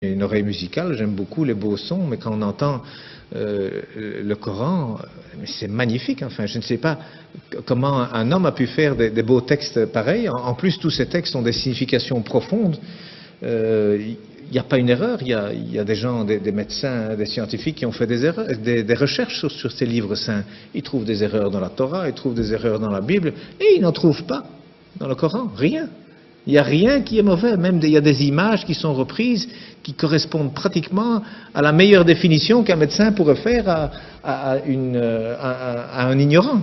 une oreille musicale, j'aime beaucoup les beaux sons, mais quand on entend le Coran, c'est magnifique. Enfin, je ne sais pas comment un homme a pu faire des beaux textes pareils. En plus, tous ces textes ont des significations profondes. Il n'y a pas une erreur. Il y a des gens, des médecins, des scientifiques qui ont fait des erreurs, des recherches sur ces livres saints. Ils trouvent des erreurs dans la Torah, ils trouvent des erreurs dans la Bible, et ils n'en trouvent pas dans le Coran. Rien. Il n'y a rien qui est mauvais, même il y a des images qui sont reprises qui correspondent pratiquement à la meilleure définition qu'un médecin pourrait faire à un ignorant.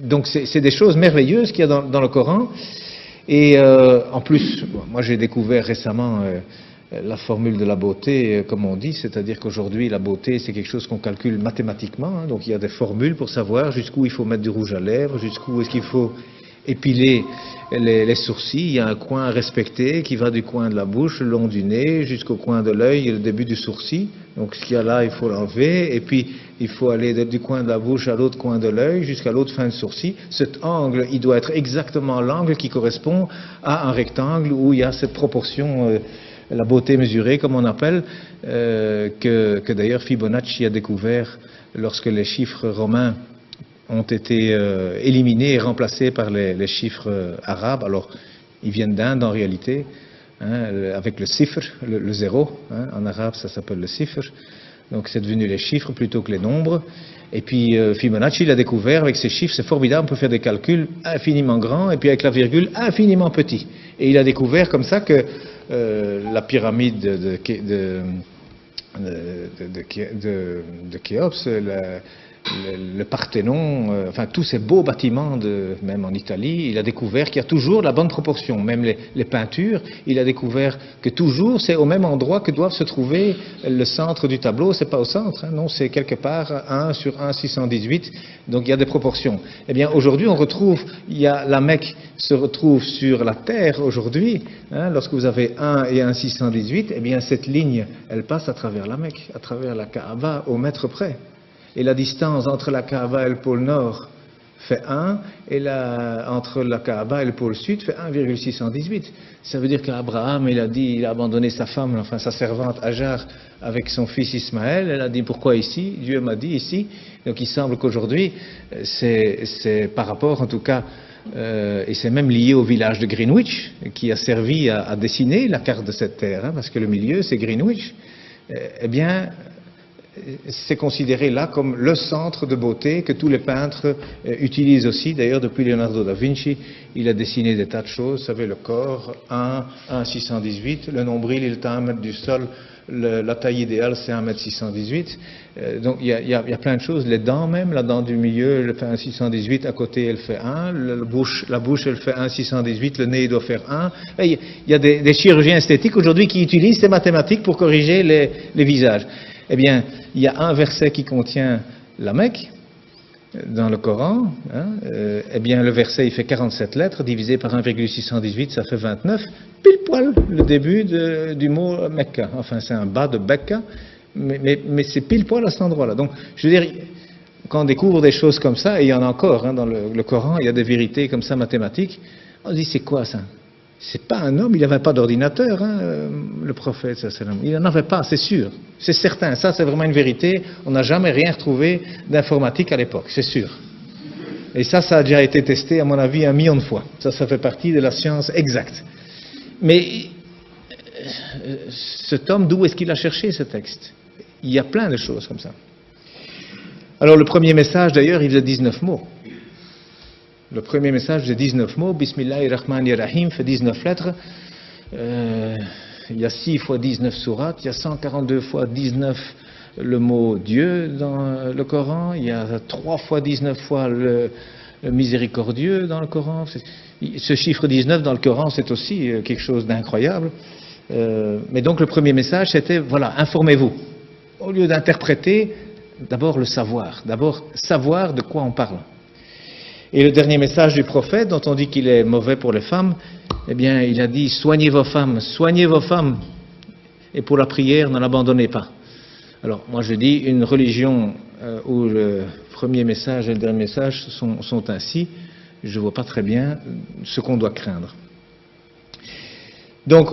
Donc c'est des choses merveilleuses qu'il y a dans le Coran. Et en plus, moi j'ai découvert récemment la formule de la beauté, comme on dit, c'est-à-dire qu'aujourd'hui la beauté c'est quelque chose qu'on calcule mathématiquement, hein, donc il y a des formules pour savoir jusqu'où il faut mettre du rouge à lèvres, jusqu'où est-ce qu'il faut épiler les sourcils. Il y a un coin à respecter qui va du coin de la bouche, le long du nez, jusqu'au coin de l'œil et le début du sourcil. Donc ce qu'il y a là, il faut l'enlever, et puis il faut aller du coin de la bouche à l'autre coin de l'œil, jusqu'à l'autre fin de sourcil. Cet angle, il doit être exactement l'angle qui correspond à un rectangle où il y a cette proportion, la beauté mesurée, comme on appelle, que d'ailleurs Fibonacci a découvert lorsque les chiffres romains ont été éliminés et remplacés par les chiffres arabes. Alors, ils viennent d'Inde en réalité, hein, avec le sifr, le zéro, hein, en arabe ça s'appelle le sifr, donc c'est devenu les chiffres plutôt que les nombres. Et puis Fibonacci l'a découvert avec ces chiffres, c'est formidable, on peut faire des calculs infiniment grands, et puis avec la virgule infiniment petit. Et il a découvert comme ça que la pyramide de Khéops, le Parthénon, enfin tous ces beaux bâtiments, même en Italie, il a découvert qu'il y a toujours la bonne proportion. Même les peintures, il a découvert que toujours c'est au même endroit que doivent se trouver le centre du tableau. C'est pas au centre, hein, non, c'est quelque part 1 sur 1,618. Donc il y a des proportions. Eh bien aujourd'hui on retrouve, la Mecque se retrouve sur la terre aujourd'hui. Hein, lorsque vous avez 1 et 1,618, eh bien cette ligne, elle passe à travers la Mecque, à travers la Kaaba au mètre près. Et la distance entre la Kaaba et le pôle Nord fait 1, et entre la Kaaba et le pôle Sud fait 1,618. Ça veut dire qu'Abraham, il a abandonné sa femme, enfin sa servante Hajar, avec son fils Ismaël. Elle a dit pourquoi ici? Dieu m'a dit ici. Donc il semble qu'aujourd'hui, c'est par rapport en tout cas, et c'est même lié au village de Greenwich, qui a servi à dessiner la carte de cette terre, hein, parce que le milieu c'est Greenwich. Eh bien, c'est considéré là comme le centre de beauté que tous les peintres utilisent aussi. D'ailleurs, depuis Leonardo da Vinci, il a dessiné des tas de choses. Vous savez, le corps, 1,618. Le nombril, il est à 1 mètre du sol. La taille idéale, c'est 1,618 m. Donc, il y a plein de choses. Les dents même, la dent du milieu, elle fait 1,618. À côté, elle fait 1. La bouche, elle fait 1,618. Le nez, il doit faire 1. Et il y a des chirurgiens esthétiques aujourd'hui qui utilisent ces mathématiques pour corriger les visages. Eh bien, il y a un verset qui contient la Mecque dans le Coran. Hein, eh bien, le verset, il fait 47 lettres, divisé par 1,618, ça fait 29. Pile poil le début du mot Mecca. Enfin, c'est un bas de Becca, mais c'est pile poil à cet endroit-là. Donc, je veux dire, quand on découvre des choses comme ça, et il y en a encore hein, dans le Coran, il y a des vérités comme ça mathématiques, on se dit, c'est quoi ça? C'est pas un homme, il n'avait pas d'ordinateur, hein, le prophète, il n'en avait pas, c'est sûr, c'est certain, ça c'est vraiment une vérité, on n'a jamais rien retrouvé d'informatique à l'époque, c'est sûr. Et ça a déjà été testé, à mon avis, 1 million de fois, ça fait partie de la science exacte. Mais cet homme, d'où est-ce qu'il a cherché ce texte? Il y a plein de choses comme ça. Alors le premier message d'ailleurs, il faisait 19 mots. Le premier message de 19 mots, Bismillahirrahmanirrahim, fait 19 lettres. Il y a 6 fois 19 sourates, il y a 142 fois 19 le mot Dieu dans le Coran, il y a 3 fois 19 fois le miséricordieux dans le Coran. Ce chiffre 19 dans le Coran, c'est aussi quelque chose d'incroyable. Mais donc le premier message, c'était, voilà, informez-vous. Au lieu d'interpréter, d'abord le savoir. D'abord savoir de quoi on parle. Et le dernier message du prophète, dont on dit qu'il est mauvais pour les femmes, eh bien, il a dit, soignez vos femmes, et pour la prière, ne l'abandonnez pas. Alors, moi je dis, une religion où le premier message et le dernier message sont ainsi, je ne vois pas très bien ce qu'on doit craindre. Donc,